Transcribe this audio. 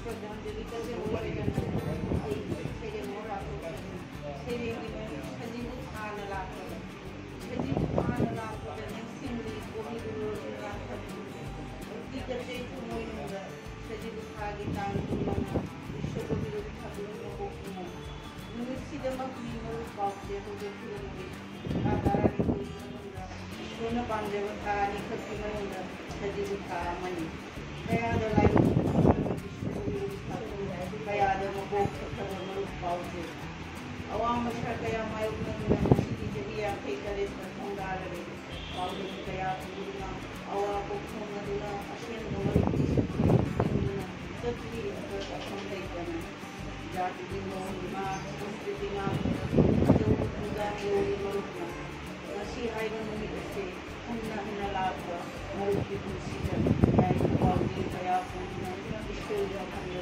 श्रद्धांजलि करते हुए awam masyarakat yang mayu dengan sisi jadi yang kaitan dengan dari kalau kaya punya awam pun ada asin nomor tetapi akan kaitan jadi di mana seperti ada juga yang merubah masih ada memiliki punah nalapa merubah fungsi dan kalau kaya punya istilah yang kami